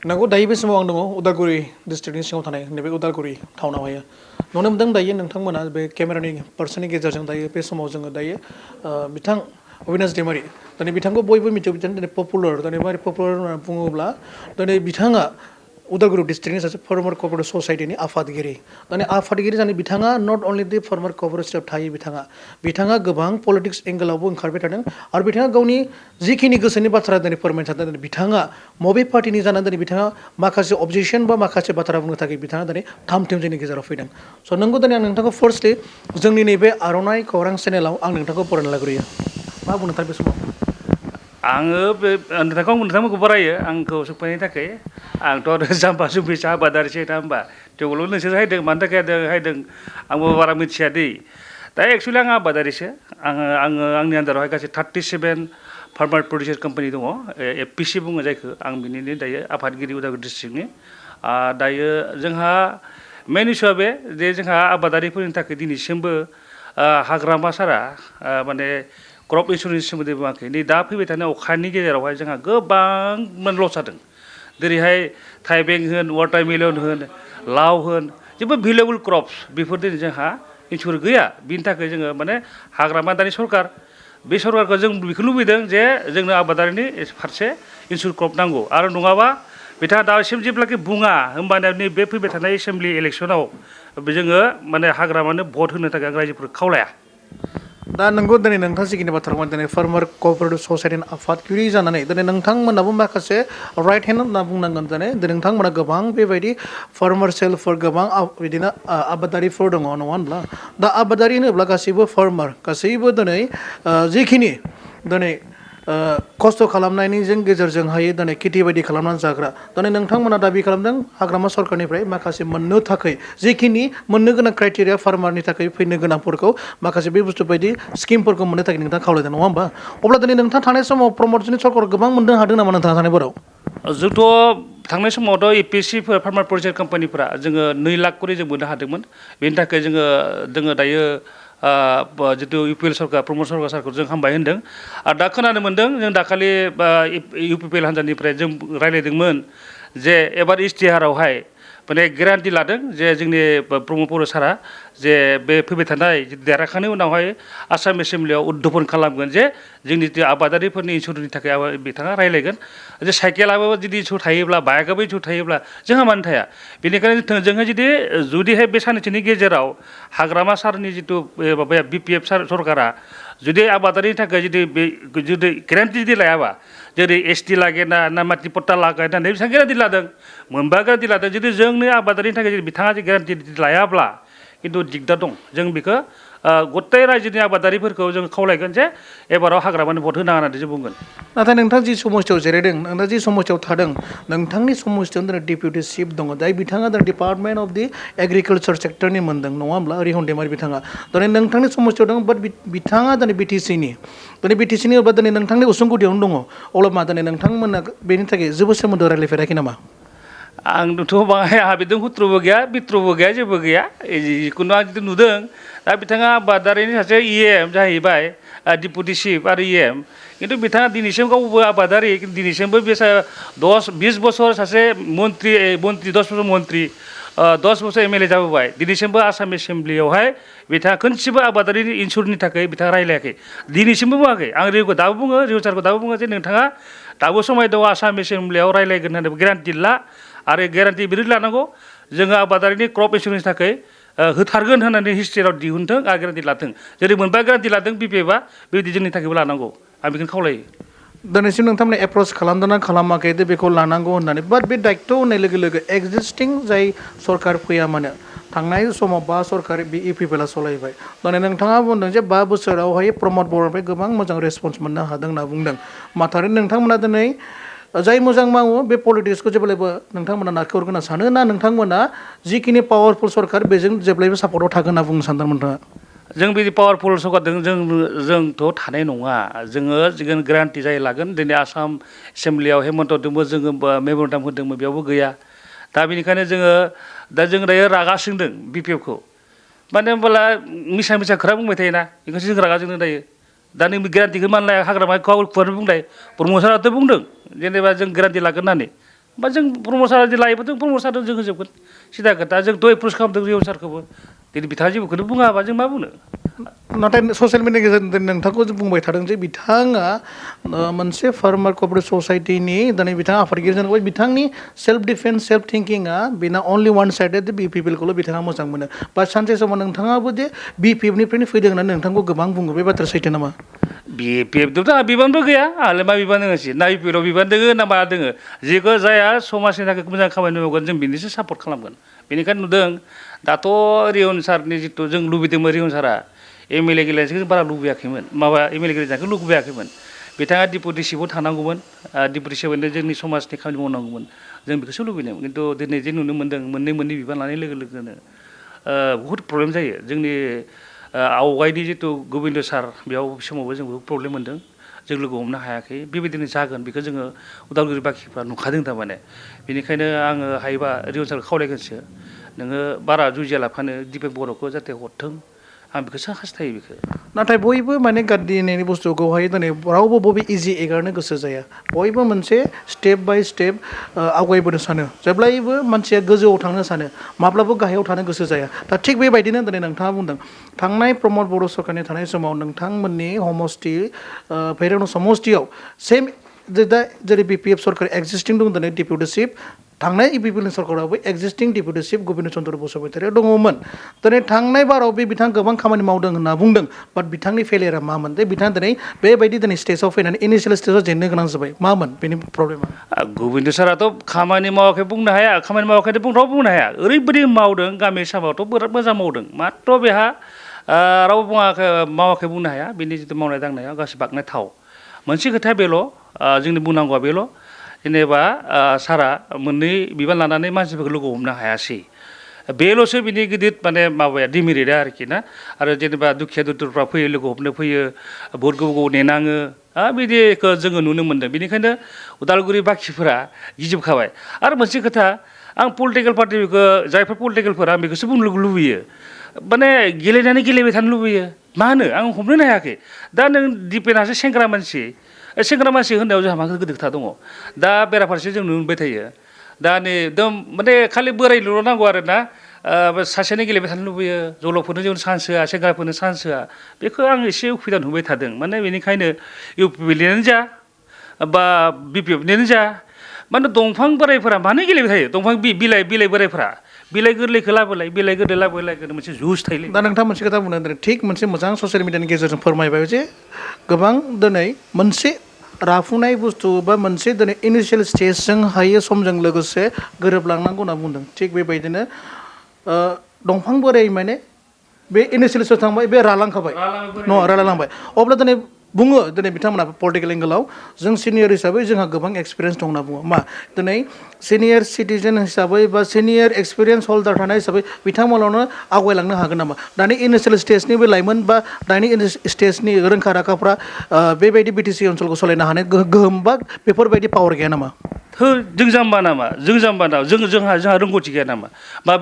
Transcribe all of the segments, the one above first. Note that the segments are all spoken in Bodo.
नंगौ दायो बे समाव आं दङ उदालगुरि डिस्ट्रिक्टनि सिङाव थानाय नैबे उदालगुरि टाउनावहाय नुनो मोनदों दायो नोंथांमोना बे केमेरानि पार्सननि गेजेरजों दायो बे समाव जोङो दायो बिथां अबिनाश दैमारि दिनै बिथांखौ बयबो मिथियो बिथां दिनै पपुलार दिनै मारै पपुलार होननानै बुङोब्ला दिनै बिथाङा उदालगुरि डिस्ट्रिक्टनि सासे फार्मार कअपारेटिभ ससाइटिनि आफादगिरि दिनै आफादगिरि जानानै बिथाङा नट अनलि दि फार्मार कअपारेटिभआव थायो बिथाङा गोबां पलिटिक्स एंगेलावबो ओंखारबाय थादों आरो बिथाङा गावनि जिखिनि गोसोनि बाथ्रा दिनै फोरमायनो सानदों दिनै बिथाङा मबे पार्टिनि जानानै दिनै बिथाङा माखासे अबजेक्सन बा माखासे बाथ्रा बुंनो थाखाय बिथाङा दिनै थाम थिम जोंनि गेजेराव फैदों स' नंगौ दिनै आं नोंथांखौ फार्स्टलि जोंनि नैबे आर'नाइ खौरां चेनेलाव आं नोंथांखौ बरायना लाग्रोयो मा बुंनो थार बे समाव आङो बे नोंथांमोनखौ बरायो आंखौ सोंफैनायनि थाखाय आंथ' आरो जाम्बा जुम्बिसो आबादारिसो नङा होमबा थेवबोल' नोंसोर हायदों मानि थाखाय हायदों आंबो बारा मिथिया दै दा एक्सुवेलि आं आबादारिसो आङो आंनि आन्दारावहाय गासै 37 फार्मार प्रडिउसार कम्पानि दङ एफपिसि बुङो जायखौ आं बिनिनो दायो आफादगिरि उदालगुरि डिस्ट्रिक्टनि दायो जोंहा मेन इस्युआ बे जे जोंहा आबादारिफोरनि थाखाय दिनैसिमबो हाग्रामा सारा माने क्रप इन्सुरेन्सनि सोमोन्दै बुङाखै नै दा फैबाय थानाय अखानि गेजेरावहाय जोंहा गोबां लस जादों जेरैहाय थाइबें होन वाटारमेलन होन लाव होन जेबो भेलुएबल क्रप्स बेफोर दिनै जोंहा इन्सुरेन्स गैया बिनि थाखाय जोङो माने हाग्रामा दानि सरकार बे सरकारखौ जों बेखौ लुबैदों जे जोंनो आबादारिनि फारसे इन्सुरेन्स क्रप नांगौ आरो नङाबा बिथाङा दासिम जेब्लाखि बुङा होमबानो नैबे फैबाय थानाय एसेम्ब्लि इलेक्सनाव जोङो माने हाग्रामानो भट होनो थाखाय आं रायजोफोरखौ खावलाया दा नंगौ दिनै नोंथां जिखिनि बाथ्राखौ दिनै फार्मार कअपारेटिभ ससाइटिनि आफादगिरि जानानै दिनै नोंथांमोनाबो माखासे राइट हेन्ड होनना बुंनांगोन दिनै नोंथांमोना गोबां बेबायदि फार्मार सेलफोर गोबां बिदिनो आबादारिफोर दङ नङा होनब्ला दा आबादारि होनोब्ला गासैबो फार्मार गासैबो दिनै जिखिनि दिनै खस्थ' खालामनायनि गेजेरजोंहाय दिनै खेथि बायदि खालामनानै जाग्रा दिनै नोंथांमोना दाबि खालामदों हाग्रामा सरकारनिफ्राय माखासे मोननो थाखाय जिखिनि मोननो गोनां क्राइटेरिया फार्मारनि थाखाय फैनो गोनांफोरखौ माखासे बे बुस्थु बायदि स्किमफोरखौ मोननो थाखाय नोंथाङा खावलायदों नङा होमबा अब्ला दिनै नोंथाङा थानाय समाव प्रमदनि सरकार गोबां मोननो हादों नामा नोंथाङा थानायफोराव जोंथ' थांनाय समावथ' एपिएससिफोर फार्मार प्रडिउसार कम्पानिफोरा जोङो 2 लाख करि जों मोननो हादोंमोन बेनि थाखाय जोङो दायो जितु इउपिएल सरकार प्रमद सरकार सारखौ जों हामबाय होनदों आरो दा खोनानो मोनदों जों दाखालि इउपिपिएल हान्जानिफ्राय जों रायज्लायदोंमोन जे एबार इस्तिहारावहाय माने गेरान्टि लादों जे जोंनि प्रमद बर' सारा जे बे फैबाय थानाय देरहाखांनायनि उनावहाय आसाम एसेम्ब्लियाव उद्दफन खालामगोन जे जोंनि आबादारिफोरनि इन्सुरेन्सनि थाखाय बिथाङा रायज्लायगोन जे साइकेलाबो जुदि इस्यु थायोब्ला बाइकआबो इस्यु थायोब्ला जोंहा मानो थाया बेनिखायनो थोंजोङै जुदिहाय बे साननैसोनि गेजेराव हाग्रामा सारनि जितु माबाया बिपिएफ सरकारा जुदि आबादारिनि थाखाय जुदि गेरान्टि जुदि लायाबा जेरै एसटि लागेना ना माटि पट्टा लागायना होननानै बेसेबां गेरान्टि लादों मोनबा गेरान्टि लादों जुदि जोंनि आबादारिनि थाखाय बिथाङा गेरान्टि लायाब्ला खिन्थु दिगदार दं जों बेखौ गथाय रायजोनि आबादारिफोरखौ जों खावलायगोन जे एबाराव हाग्रामानि भट होनाङा होननानै जों बुंगोन नाथाय नोंथां जि समस्यायाव जिरायदों नोंथाङा जि समस्यायाव थादों नोंथांनि समस्यायाव दिनै डिपिउटि चिफ दङ जाय बिथाङा दिनै डिपार्टमेन्ट अफ दि एग्रिकालचार सेक्टरनि मोनदों नङा होमब्ला रिहन दैमारि बिथाङा दिनै नोंथांनि समस्यायाव दं बाट बिथाङा दिनै बिटिसिनि अब्ला दिनै नोंथांनि उसुं गुदियावनो दङ अब्ला मा दिनै नोंथांमोना बेनि थाखाय जेबो सोमोन्दो रायज्लायफेराखै नामा आंथ' बाहाय आंहा बिदों हुत्रबो गैया बित्रबो गैया जेबो गैया जिखुनु आं जितु नुदों दा बिथाङा आबादारिनि सासे इएम जाहैबाय डिपुटि चिफ आरो इएम खिन्थु बिथाङा दिनैसिम गावबो आबादारि दिनैसिमबो बे 10-20 बोसोर सासे मन्त्रि 10 बोसोर मन्त्रि 10 बोसोर एमएलए जाबोबाय दिनैसिमबो आसाम एसेम्ब्लियावहाय बिथाङा खनसेबो आबादारिनि इन्सुरेन्सनि थाखाय बिथाङा रायलायाखै दिनैसिमबो बुङाखै आं दाबो बुङो रिहन सारखौ दाबो बुङो जे नोंथाङा दाबो समाय दङ आसाम एसेम्ब्लियाव रायलायगोन होननानै गेरान्टि ला आरो गेरान्टि बिदि लानांगौ जोङो आबादारिनि क्रप इन्सुरेन्सनि थाखाय होथारगोन होननानै हिस्ट्रियाव दिहुनथों आरो गेरान्टि लाथों जेरै मोनबा गेरान्टि लादों बिपिएफआ बेबायदि जोंनि थाखायबो लानांगौ आं बेखौनो खावलायो दिनैसिम नोंथांमोना एप्रच खालामदोंना खालामाखै बेखौ लानांगौ होननानै बाट बे दायित्व होननाय लोगो लोगो एक्जिस्टिं जाय सरकार फैया मानो थांनाय समाव 5 सरकार बे इउपिपिएलआ सलायबाय दिनै नोंथाङा बुंदों जे 5 बोसोरावहाय प्रमद बर'निफ्राय गोबां मोजां रेसपन्स मोननो हादों होनना बुंदों माथारै नोंथांमोना दिनै जाय मोजां मावो बे पलिटिक्सखौ जेब्लायबो नोंथांमोना नारखेहरगोन होनना सानो ना नोंथांमोना जिखिनि पावारफुल सरकार बेजों जेब्लायबो सापर्टआव थागोन होनना बुंनो सानदों नोंथाङा जों बिदि पावारफुल सरकारजों जोंथ' थानाय नङा जोङो गेरान्टि जाय लागोन दिनै आसाम एसेम्ब्लियाव हेमन्तजोंबो जोङो मेम'रेन्डाम होदोंमोन बेयावबो गैया दा बेनिखायनो जोङो दायो रागा जोंदों बिपिएफखौ मानो होनबोला मिसा खोथा बुंबाय थायोना बेखौसो जों रागा जोंदों दायो दा नों गेरान्टिखौ मानो लाया हाग्रामा खुवानो बुंलाय प्रमद साराथ' बुंदों जेनेबा जों गेरान्टि लागोन होननानै बा जों प्रमद सारा जुदि लायोबा जों प्रमद सारजों जों होजोबगोन सिदा खोथा जों दहाय एप्रुभ खालामदों रियन सारखौबो दिनै बिथाङा जेबोखौनो बुङाबा जों मा बुंनो नाथाय ससियेल मिडियानि गेजेरजों नोंथांखौ बुंबाय थादों जे बिथाङा मोनसे फार्मार क'अपारेटिभ ससाइटिनि दिनै बिथाङा आफादगिरि जानांगौ बिथांनि सेल्फ डिफेन्स सेल्फ थिंकिंआ बेना अनलि वान साइडेड बि पि एल खौल' बिथाङा मोजां मोनो बा सानसे समाव नोंथाङाबो जे बि पि एफ निफ्रायनो फैदों होननानै नोंथांखौ गोबां बुङो बे बाथ्राया सैथो नामा BPF आंहा बिबानबो गैया आंहालाय मा बिबान दोङोसै ना UPL आव बिबान दोङो ना मा दोङो जेखौ जाया समाजनि थाखाय मोजां खामानि मावगोन जों बिनिसो सापर्ट खालामगोन बेनिखायनो नुदों दाथ' रियन सारनि जिथु जों लुबैदोंमोन रियन सारा MLA गेलेनायखौ जों बारा लुबैयाखैमोन माबा MLA गेलेनायखौ लुबैयाखैमोन बिथाङा डिपुटि चिफआव थानांगौमोन डिपुटि चिफआवनो जोंनि समाजनि खामानि मावनांगौमोन जों बेखौसो लुबैनायमोन खिन्थु दिनै जे नुनो मोन्दों मोननै बिबान लानाय लोगो लोगोनो बहुद प्रब्लेम जायो जोंनि आवगायनि जिथु गोबिन्द सार बेयाव समावबो जों बहुद प्रब्लेम मोन्दों जों लोगो हमनो हायाखै बेबायदिनो जागोन बेखौ जोङो उदालगुरि बाखिफ्रा नुखादों थारमाने बेनिखायनो आङो हायोबा रियन सारखौ खावलायगोनसो नोङो बारा जुजियालाफानो दिपेन बर'खौ जाहाथे हरथों आं बेखौसो हास्थायो बेखौ नाथाय बयबो माने गाद्रि होननायनि बुस्थुखौहाय दिनै रावबो बबे इजि एगारनो गोसो जाया बयबो मोनसे स्टेप बाय स्टेप आवगायबोनो सानो जेब्लायबो मानसिया गोजौआव थांनो सानो माब्लाबो गाहायाव थानो गोसो जाया दा थिग बेबायदिनो दिनै नोंथाङा बुंदों थांनाय प्रमद बर' सरकारनि थानाय समाव नोंथांमोननि समस्ति भैरबकुंद समस्तियाव सेम दा जेरै BPF सरकार एक्जिस्टिं दं दिनै डिपुटि चिफ थांनाय BPL सरकारावबो existing deputy chief Gobinda Chandra Basumatary दङमोन दिनै थांनाय बाराव बिथाङा गोबां खामानि मावदों होनना बुंदों बाट बिथांनि फेलियारा मामोन जे बिथाङा दिनै बेबायदि दिनै स्टेजाव फैनानै इनिशियेल स्टेजाव जेननो गोनां जाबाय मामोन बेनि प्रब्लेमा गोबिन्द साराथ' खामानि मावाखै बुंनो हाया खामानि मावाखै बुंथाव बुंनो हाया ओरैबायदि मावदों गामि सामावथ' बिराद मोजां मावदों माथ्र बेहा रावबो मावाखै बुंनो हाया बिनि जिथु मावनाय दांनाया गासै बाख्नायथाव मोनसे खोथाया बेल' जोंनि बुंनांगौआ बेल' जेनेबा सारा मोननै बिबान लानानै मानसिफोरखौ लोगो हमनो हायासै बेल'सो बिनि गिदिर माने माबाया डिमेरिटआ आरोखि ना आरो जेनेबा दुखिया दुथुरफ्रा फैयो लोगो हमनो फैयो बहुद गोबाव नेनाङो बिदिखौ जोङो नुनो मोन्दों बेनिखायनो उदालगुरि बाखिफोरा गिजोबखाबाय आरो मोनसे खोथा आं पलिटिकेल पार्टिखौ जायफोर पलिटिकेलफोरा आं बेखौसो बुंनो लुबैयो माने गेलेनानै गेलेबाय थानो लुबैयो मा होनो आं हमनोनो हायाखै दा नों दिपेनासो सेंग्रा मानसि होननायाव जोंहा मा गोदो खोथा दङ दा बेराफारसे जों नुनो मोनबाय थायो दा नै एकदम माने खालि बोरायल' नांगौ आरो ना सासेनो गेलेबाय थानो लुबैयो जलफोरनो जों चान्स होआ सेंग्राफोरनो चान्स होआ बेखौ आं एसे उसुबिदा नुबाय थादों माने बेनिखायनो UPLनियानो जा बा BPFनियानो जा माने दंफां बोरायफोरा मानो गेलेबाय थायो दंफां बिलाइ बोरायफोरा बिलाइ गोरलैखौ लाबोलाय बिलाइ गोरलै लाबोलाय मोनसे जुस थायोलै दा नोंथाङा मोनसे खोथा बुंदों दिनै थिग मोनसे मोजां ससियेल मिडियानि गेजेरजों फोरमायबाय जे गोबां दिनै मोनसे राफुनाय बुस्थु बा मोनसे दिनै इनिशियेल स्टेजजों हायो समजों लोगोसे गोरोबलांनांगौ होनना बुंदों थिग बेबायदिनो दंफां बोराय माने बे इनिशियेल स्टेज थांबाय बे रालांखाबाय रालांबाय अब्ला दिनै बुङो दिनै बिथांमोना पलिटिकेल एंगेलाव जों सिनियर हिसाबै जोंहा गोबां एक्सपिरियेन्स दं होनना बुङो मा दिनै सिनियर सिटिजेन हिसाबै बा सिनियर एक्सपिरियेन्स हल्डार थानाय हिसाबै बिथांमोनावनो आवगायलांनो हागोन नामा दानि इनिशियेल स्टेजनि बे लाइमोन बा दानि स्टेजनि रोंखा राखाफ्रा बेबायदि BTC ओनसोलखौ सालायनो हानाय गोहोम बा बेफोरबायदि पावार गैया नामा जों जाम्बा नामा जोंहा रोंगौथि गैया नामा बा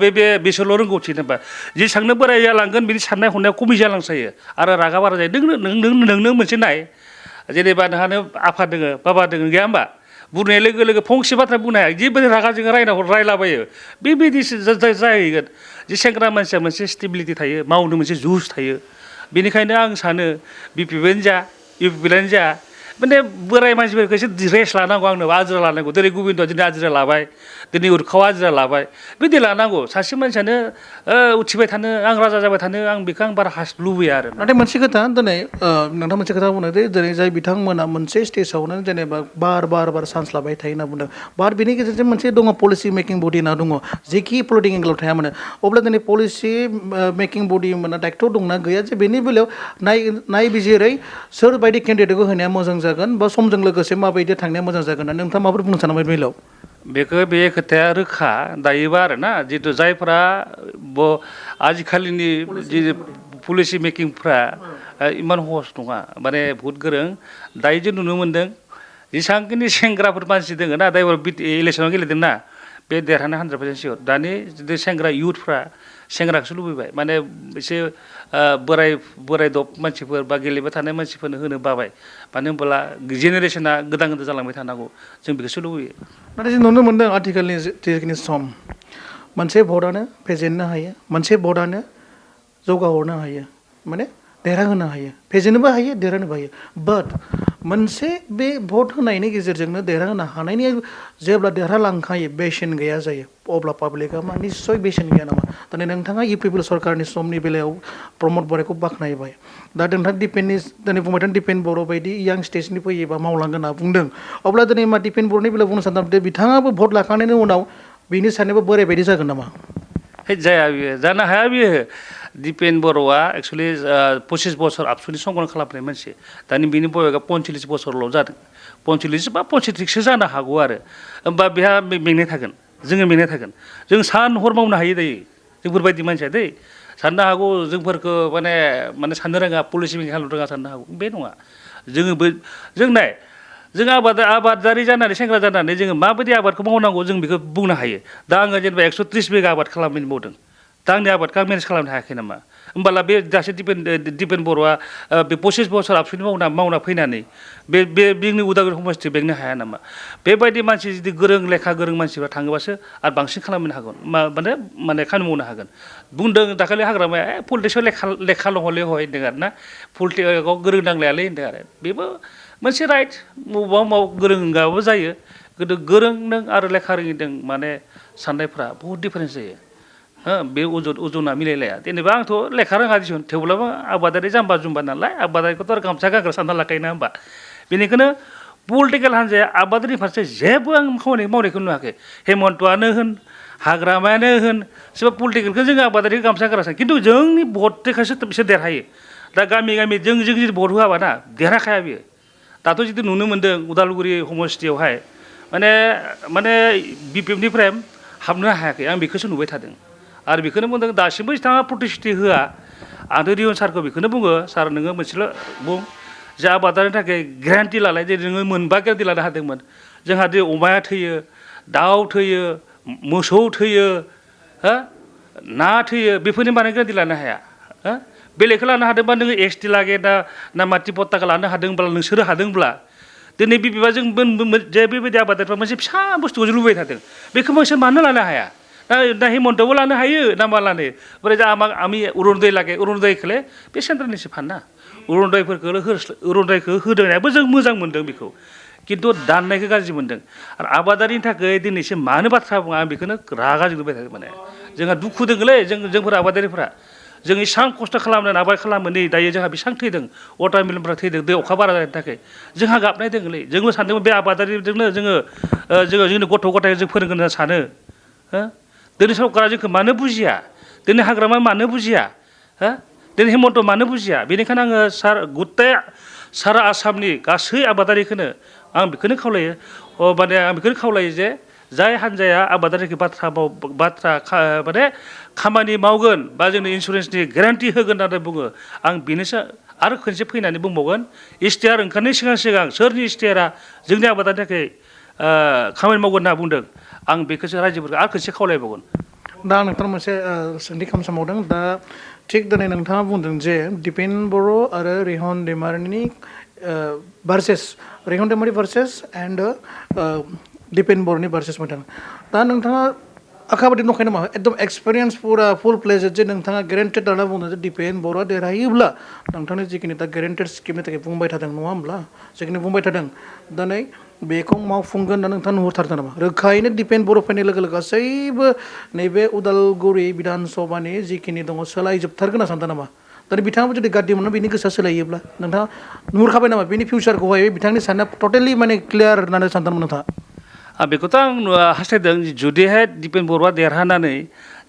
बिसोरल' रोंगौथि नामा जेसेबांनो बोराय जालांगोन बिनि साननाय हनाया खमि जालांसायो आरो रागा बारा जायो नोंनो मोनसे नाय जेनेबा नोंहानो आफा दोङो बाबा दोङो गैया होमबा बुंनाय लोगो लोगो फंसे बाथ्रा बुंनो हाया जिबायदि रागा जोङो रायलाबायो बेबायदिसो जाहैगोन जे सेंग्रा मानसिया मोनसे स्टेबिलिटि थायो मावनो मोनसे जुस थायो बेनिखायनो आं सानो BPFआनो जा UPLआनो जा माने बोराय मानसिफोरखौ एसे रेस्ट लानांगौ आंनो आजिरा लानांगौ दिनै गोबिन्दआ दिनै आजिरा लाबाय दिनै उरखावा आजिरा लाबाय बिदि लानांगौ सासे मानसियानो उथिबाय थानो आं राजा जाबाय थानो आं बेखौ आं बारा लुबैया आरो नाथाय मोनसे खोथा दिनै नोंथां मोनसे खोथा बुंदों जे दिनै जाय बिथांमोना मोनसे स्टेजावनो जेनेबा बार चान्स लाबाय थायो होनना बुंदों बाट बेनि गेजेरजों मोनसे दङ पलिसि मेकिं बडि होनना दङ जेखि पलिटिकेल एंगेलाव थाया मानो अब्ला दिनै पलिसि मेकिं बडि मोना दायित्व दंना गैया जे बेनि बेलायाव नायबिजिरै सोरबायदि केन्डिडेटखौ होनाया मोजां जागोन बा समजों लोगोसे माबायदि थांनाया मोजां जागोन होननानै नोंथाङा माबोरै बुंनो सानो बे बेलायाव बे खोथाया रोखा दायोबा आरो ना जितु जायफ्रा आजिखालिनि जि पलिसि मेकिंफ्रा इमान सहस नङा माने बहुद गोरों दायो जों नुनो मोन्दों जेसेबांखिनि सेंग्राफोर मानसि दङ ना दायो इलेक्सनाव गेलेदों ना बे देरहानो 100% सियर दानि जुदि सेंग्रा इयुथफ्रा सेंग्राखौसो लुबैबाय माने एसे बोराय दब मानसिफोर बा गेलेबाय थानाय मानसिफोरनो होनो बाबाय मानो होनबोला जेनेरेसना गोदान गोदान जालांबाय थानांगौ जों बेखौसो लुबैयो नाथाय जों नुनो मोनदों आथिखालनि जिखिनि सम मोनसे भटआनो फेजेननो हायो मोनसे भटआनो जौगाहरनो हायो माने देरहाहोनो हायो फेजेननोबो हायो देरहानोबो हायो बाट मोनसे बे भट होनायनि गेजेरजोंनो देरहाहोनो हानायनि जेब्ला देरहालांखायो बेसेन गैया जायो अब्ला पाब्लिकआ मा निस्सय बेसेन गैया नामा दिनै नोंथाङा इउपिपिएल सरकारनि समनि बेलायाव प्रमद बर'खौ बाख्नायबाय दा नोंथाङा दिनै बुंबाय थादों दिपेन बर' बायदि यां स्टेजनि फैयोबा मावलांगोन होनना बुंदों अब्ला दिनै मा दिपेन बर'नि बेलायाव बुंनो सानदों बिथाङाबो भट लाखांनायनि उनाव बिनि साननायाबो बोराय बायदि जागोन नामा जाया बियो जानो हाया बियो दिपेन बर'आ एक्सुवेलि 25 बोसोर आबसुनि संगन खालामनाय मानसि दानि बिनि बयसआ 45 बोसोरल' जादों 45 बा 35सो जानो हागौ आरो होमबा बेहा मेंनाय थागोन जोङो मेंनाय थागोन जों सान हर मावनो हायो दायो जोंफोरबायदि मानसिया दै साननो हागौ जोंफोरखौ माने साननो रोङा पलिसि मेकिं खालामनो रोङा साननो हागौ बे नङा जों नाय जों आबादारि जानानै सेंग्रा जानानै जोङो माबायदि आबादखौ मावनांगौ जों बेखौ बुंनो हायो दा आङो जेनेबा 130 बिगा आबाद खालामनो मावदों दा आंनि आबादखौ आं मेनेज खालामनो हायाखै नामा होमबाला बे दासो दिपेन बर'आ बे 25 बोसोर आबसुनि मावना फैनानै जोंनि उदालगुरि समस्ति बेंनो हाया नामा बेबायदि मानसि जुदि लेखा गोरों मानसिफ्रा थाङोबासो आरो बांसिन खालामनो हागोन माने खामानि मावनो हागोन बुंदों दाखालि हाग्रामाया पलिटिक्सआव लेखाल' हले हय होनदों आरो ना पलिटिक्सआव गोरों नांलायालै होनदों आरो बेबो मोनसे राइट बबेबा गोरोंबाबो जायो गोदो गोरों नों आरो लेखा रोङिदों माने साननायफ्रा बहुद डिफारेन्स जायो बे अजना मिलायलाया जेनेबा आंथ' लेखा रोङा दिसुन थेवब्लाबो आबादारि जाम्बा जुम्बा नालाय आबादारिखौथ' आरो गामसा गानग्रा सानना लाखायोना होमबा बेनिखायनो पलिटिकेल हान्जाया आबादारिनि फारसे जेबो आं खामानि मावनायखौ नुवाखै हेमन्तआनो होन हाग्रामायानो होन सोरबा पलिटिकेलखौ जोङो आबादारिखौ गामसा गानग्रा सानो खिन्थु जोंनि भटखायसो बिसोर देरहायो दा गामि जों जुदि भट होआबा ना देरहाखाया बियो दाथ' जुदि नुनो मोन्दों उदालगुरि समस्तियावहाय माने बिपिएफनिफ्राय हाबनो हायाखै आं बेखौसो नुबाय थादों आरो बेखौनो बुंदों दासिमबो बिथाङा प्रतिश्रुति होआ आंथ' रियन सारखौ बेखौनो बुङो सार नोङो मोनसेल' बुं जे आबादारिनि थाखाय ग्यारान्टि लालाय जे नोङो मोनबा ग्यारान्टि लानो हादोंमोन जोंहा दि अमाया थैयो दाउ थैयो मोसौ थैयो ना थैयो बेफोरनि माने ग्यारान्टि लानो हाया बेलेगखौ लानो हादोंबा नोङो एक्सटि लागे ना माथि पट्टाखौ लानो हादोंब्ला नोंसोरो हादोंब्ला दिनै जों जे बेबायदि आबादारिफ्रा मोनसे फिसा बुस्थुखौ जों लुबैबाय थादों बेखौ नोंसोर मानो लानो हाया दा हेमन्तआवबो लानो हायो ना मा लानो ओमफ्राय दा आमी अरुणोदय लागे अरुणोदयखौलाय बे सेन्ट्रेलनिसो फान्ना अरुणोदयखौ होदोंनायाबो जों मोजां मोन्दों बेखौ खिन्थु दाननायखौ गाज्रि मोन्दों आरो आबादारिनि थाखाय दिनैसिम मानो बाथ्रा बुङा आं बेखौनो रागा जोंबाय थादों माने जोंहा दुखु दोङोलै जोंफोर आबादारिफ्रा जों इसां खस्थ' खालामनानै आबाद खालामो नै दायो जोंहा बेसेबां थैदों वाटारमेलनफ्रा थैदों दै अखा बारा जानायनि थाखाय जोंहा गाबनाय दोङोलै जोंबो सानदोंमोन बे आबादारिजोंनो जोङो जोंनि गथ' गथाय जों फोरोंगोन होनना सानो दिनै सरकारा जोंखौ मानो बुजिया दिनै हाग्रामा मानो बुजिया दिनै हेमन्त मानो बुजिया बेनिखायनो आङो सारा आसामनि गासै आबादारिखौनो आं बेखौनो खावलायो माने आं बेखौनो खावलायो जे जाय हान्जाया आबादारिखौ माने खामानि मावगोन बा जोंनो इन्सुरेन्सनि ग्यारान्टि होगोन होननानै बुङो आं बेनोसो आरो खनसे फैनानै बुंबावगोन इस्तेहार ओंखारनायनि सिगां सोरनि इस्तेहारा जोंनि आबादारिनि थाखाय खामानि मावगोन होनना बुंदों आं बेखौसो रायजोफोरखौ आरो खनसे खावलायबावगोन दा नोंथां मोनसे सोंथि खालामसावदों दा थिग दिनै नोंथाङा बुंदों जे दिपेन बर' आरो रिहन दैमारिनि भार्सेस रिहन दैमारि भार्सेस एन्ड दिपेन बर'नि भार्सेस मोनदों दा नोंथाङा आखाबादि नंखाय नामा एकदम एक्सपिरियेन्स पुरा फुल प्लेजेड जे नोंथाङा गेरेन्टेड होनना बुंदों जे दिपेन बर'आ देरहायोब्ला नोंथांनि जिखिनि दा गेरेन्टेड स्किमनि थाखाय बुंबाय थादों नङा होमब्ला जिखिनि बुंबाय थादों दिनै बेखौ मावफुंगोन होनना नोंथाङा नुहुरथारदों नामा रोखायैनो दिपेन बर' फैनाय लोगो लोगो गासैबो नैबे उदालगुरि बिधान सभानि जिखिनि दङ सोलायजोबथारगोन होनना सानदों नामा दा बिथाङाबो जुदि गाज्रि मोनो बिनि गोसोआ सोलायोब्ला नोंथाङा नुहुरखाबाय नामा बिनि फिउचारखौहाय बिथांनि साननाया टटेलि माने क्लियार होननानै सानदोंमोन नोंथाङा बेखौथ' आं हास्थायदों जुदिहाय दिपेन बर'आ देरहानानै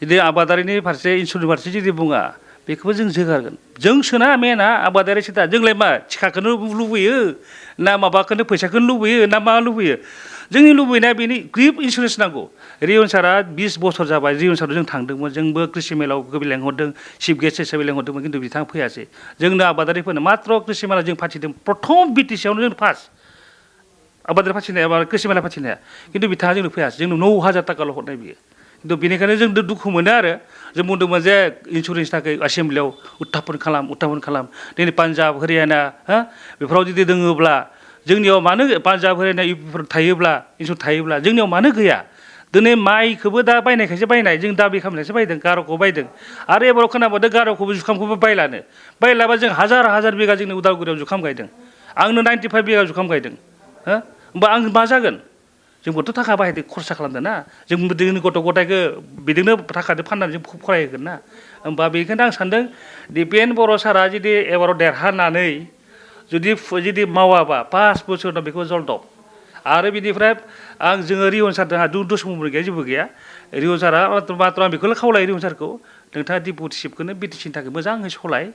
जुदि आबादारिनि फारसे इन्सुरेन्सनि फारसे जुदि बुङा बेखौबो जों जोगारगोन जोंसोना मेना आबादारिसो दा जोंलाय मा थिखाखौनो लुबैयो ना माबाखौनो फैसाखौनो लुबैयो ना मा लुबैयो जोंनि लुबैनाया बेनि ग्रिप इन्सुरेन्स नांगौ रियन सारा 20 बोसोर जाबाय रियन साराव जों थांदोंमोन जोंबो कृषि मेलाव लेंहरदों चिफ गेस्ट हिसाबै लेंहरदोंमोन खिन्थु बिथाङा फैयासै जोंनो आबादारिफोरनो मात्र कृषि मेला जों फाथिदों प्रथम बिटिसियावनो जों फार्स्ट आबादारि फाथिनाया बा कृषि मेला फाथिनाया खिन्थु बिथाङा जोंनो फैयासै जोंनो 9,000 थाखाल' हरनाय बियो खिन्थु बेनिखायनो जों दुखु मोनो आरो जों बुंदोंमोन जे इन्सुरेन्सनि थाखाय एसेमब्लियाव उत्थापन खालाम दिनै पान्जाब हरियाना हा बेफोराव जुदि दोङोब्ला जोंनियाव मानो पान्जाब हरियाना इउपिफोर थायोब्ला इन्सुरेन्स थायोब्ला जोंनियाव मानो गैया दिनै माइखौबो दा बायनायखायसो बायनाय जों दाबि खालामनायसो बायदों गार'खौ बायदों आरो एबाराव खोनाबावदों गार'खौबो जुखामखौबो बायलाबा जों हाजार बिगा जोंनि उदालगुरियाव जुखाम गायदों आंनो 95 बिगा जुखाम गायदों हो होमबा आं मा जागोन जोंबोथ' थाखा बाहायदों खरसा खालामदों ना जों जोंनि गथ' गथायखौ बिदिनो थाखाजों फाननानै जों फरायहोगोन ना होमबा बेनिखायनो आं सानदों दिपेन बर' सारा जुदि एबाराव देरहानानै जुदि मावाबा 5 बोसोर उनाव बेखौ जलदब आरो बिनिफ्राय जोङो रियन सार जोंहा दुसमन गैया जेबो गैया रियन सारा मात्र आं बेखौल' खावलायो रियन सारखौ नोंथाङा डिपुटिशिपखौनो बिटिसिनि थाखाय मोजाङै सलाय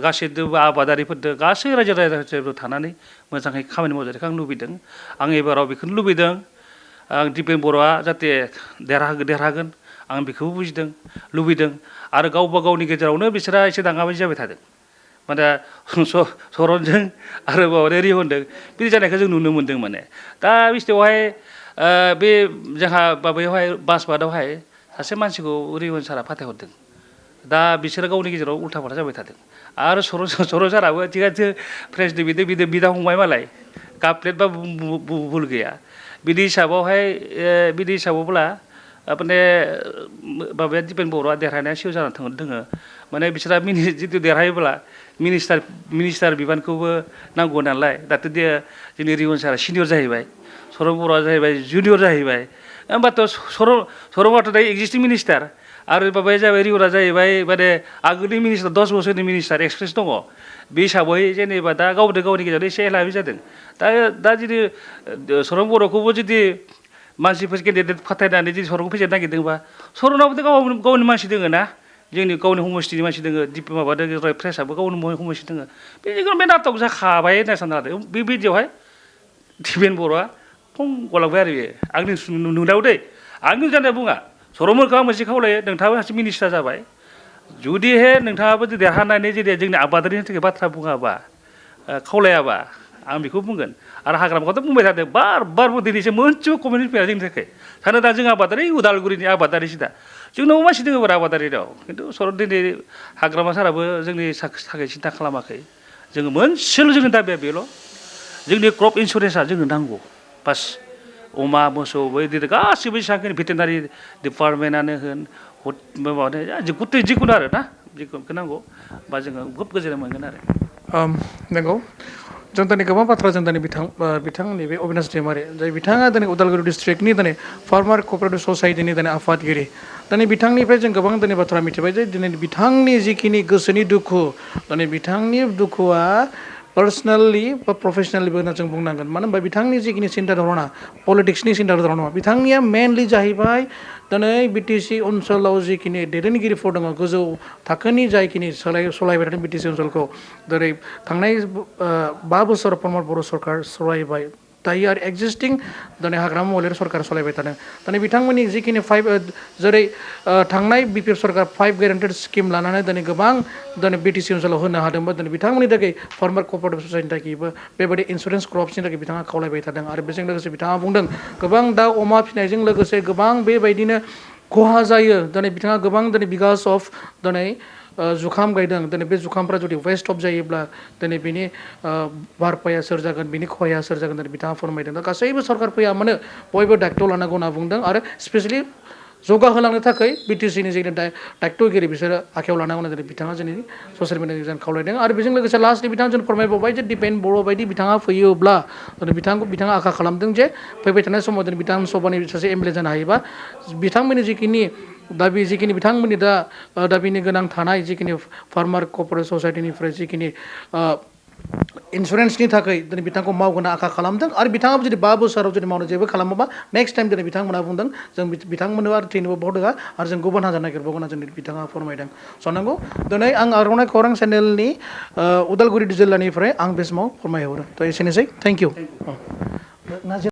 गासैबो आबादारिफोरजों गासै रायजो राजाफोरजों थानानै मोजाङै खामानि मावजानायखौ आं लुबैदों आं एबाराव बेखौनो लुबैदों आं दिपेन बर'आ जाहाथे देरहागोन आं बेखौबो बुजिदों लुबैदों आरो गावबा गावनि गेजेरावनो बिसोरा एसे दाङाबाजि जाबाय थादों माने सरनजों आरो माबादों रिहनदों बिदि जानायखौ जों नुनो मोन्दों माने दा बिस्थायावहाय बे जोंहा माबायावहाय बासबादावहाय सासे मानसिखौ रिहन सारा फाथायहरदों दा बिसोरो गावनि गेजेराव उल्था फाल्था जाबाय थादों आरो सरन साराबो थिगानो फ्रेन्सनि बिदा फंबाय मालाय काप्लेट बा भुल गैया बिदि हिसाबावब्ला माने माबाया दिपेन बर'आ देरहानाया सियर जानानै दोङो माने बिसोरा जितु देरहायोब्ला मिनिस्टार बिबानखौबो नांगौ नालाय दाथ' जोंनि रिहन सारा सिनियर जाहैबाय सरन बर'आ जाहैबाय जुनियर जाहैबाय होमबाथ' सरनआथ' दायो एक्जिस्टिं मिनिस्टार आरो माबाया जाबाय रिहना जाहैबाय माने आगोलनि मिनिस्टार 10 बोसोरनि मिनिस्टार एक्सपिरियेन्स दङ बे हिसाबै जेनेबा दा गावनि गेजेराव एसे एला जादों दा जुदि सरन बर'खौबो जुदि मानसिफोर केन्डिडेट फाथायनानै जुदि सरनखौ फेजेननो नागिरदोंबा सरनावबोथ' गावनि मानसि दोङो ना जोंनि गावनि समष्टिनि मानसि दोङो माबादों फ्रेसआबो गावनि समष्टि दोङो बे नाटक जाखाबाय होनना सानना लादों बेबायदियावहाय दिपेन बर'आ फं गलांबाय आरो बेयो आंनि नुनायाव दै आंनि जानाया बुङा सरनमोनखौ आं मोनसे खावलायो नोंथाङाबो सासे मिनिस्टार जाबाय जुदिहे नोंथाङाबो देरहानानै जुदि जोंनि आबादारिनि थाखाय बाथ्रा बुङाबा खावलायाबा आं बेखौ बुंगोन आरो हाग्रामाखौथ' बुंबाय थादों बार दिनैसो मोनसेबो कमेन्ट फैया जोंनि थाखाय सानो दा जों आबादारि उदालगुरिनि आबादारिसो दा जोंनाव मानसि दोङो बारा आबादारिनाव खिन्थु सरन दिनै हाग्रामा साराबो जोंनि थाखाय सिन्था खालामाखै जोङो मोनसेल' जोंनि दाबिया बेल' जोंनि क्रप इन्सुरेन्सआ जोंनो नांगौ बास अमा मोसौ बिदिनो गासैबो जेसेबांखिनि भेटेनारि डिपार्टमेन्टआनो होन जिखुनु आरो ना जिखुनु नांगौ बा जोङो खोब गोजोननाय मोनगोन आरो नंगौ जों दिनै गोबां बाथ्रा जों दिनै बिथांनि बे अबिनाश दैमारि जाय बिथाङा दिनै उदालगुरि डिस्ट्रिक्टनि दिनै फार्मार क'अपारेटिभ ससाइटिनि दिनै आफादगिरि दिनै बिथांनिफ्राय जों गोबां दिनै बाथ्रा मिथिबाय जे दिनै बिथांनि जिखिनि गोसोनि दुखु दिनै बिथांनि दुखुआ पार्सनेलि बा प्रफेसनेलिबो होनना जों बुंनांगोन मानो होनबा बिथांनि जिखिनि सिन्था धारना पलिटिक्सनि सिन्था धारना नङा बिथांनिया मेनलि जाहैबाय दिनै बिटिसि ओनसोलाव जिखिनि दैदेनगिरिफोर दङ गोजौ थाखोनि जायखिनि सलायबाय थादों बिटिसि ओनसोलखौ दिनै थांनाय 5 बोसोर प्रमद बर' सरकार सलायबाय दायो आरो एक्जिस्टिं दिनै हाग्रामा महिलारि सरकार सलायबाय थादों दिनै बिथांमोननि जिखिनि जेरै थांनाय बिपिएफ सरकार 5 ग्यारान्टेड स्किम लानानै दिनै गोबां दिनै बिटिसि ओनसोलाव होनो हादोंबा दिनै बिथांमोननि थाखाय फार्मार क'अपारेटिभ ससाइटिनि थाखायबो बेबायदि इन्सुरेन्स क्रप्सनि थाखाय बिथाङा खावलायबाय थादों आरो बेजों लोगोसे बिथाङा बुंदों गोबां दाउ अमा फिसिनायजों लोगोसे गोबां बेबायदिनो खहा जायो दिनै बिथाङा गोबां दिनै बिगास अफ दिनै जुखाम गायदों दिनै बे जुखामफ्रा जुदि वेस्ट अफ जायोब्ला दिनै बिनि बारपाया सोर जागोन बिनि खहाया सोर जागोन दिनै बिथाङा फोरमायदों दा गासैबो सरकार फैया मानो बयबो दायित्व लानांगौ होनना बुंदों आरो स्पेसियेलि जौगाहोलांनो थाखाय बिटिसिनि जिखिनि दायित्वगिरि बिसोरो आखायाव लानांगौ होननानै बिथाङा जोंनि ससियेल मिडियानि गेजेरजों खावलायदों आरो बेजों लोगोसे लास्टलि बिथाङा जों फोरमायबावबाय जे दिपेन बर' बायदि बिथाङा फैयोब्ला बिथाङा आखा खालामदों जे फैबाय थानाय समाव दिनै बिथां सभानि सासे एमएलए जानो हायोबा बिथांमोननि जिखिनि दाबि जिखिनि बिथांमोननि दाबिनि गोनां थानाय जिखिनि फार्मार क'अपारेटिभ ससाइटिनिफ्राय जिखिनि इन्सुरेन्सनि थाखाय दिनै बिथांखौ मावगोन आखा खालामदों आरो बिथाङाबो जुदि 5 बोसोराव जुदि मावनो जेबो खालामोबा नेक्स्ट टाइम दिनै बिथांमोना बुंदों जों बिथांमोननो आरो थैनोबो बहुत होआ आरो जों गुबुन हान्जा नागिरबावगोन होनना जों बिथाङा फोरमायदों साननांगौ दिनै आं आर'नाइ खौरां चेनेलनि उदालगुरि जिल्लानिफ्राय आं बे समाव फोरमायहरो थ' एसेनोसै थेंक इउ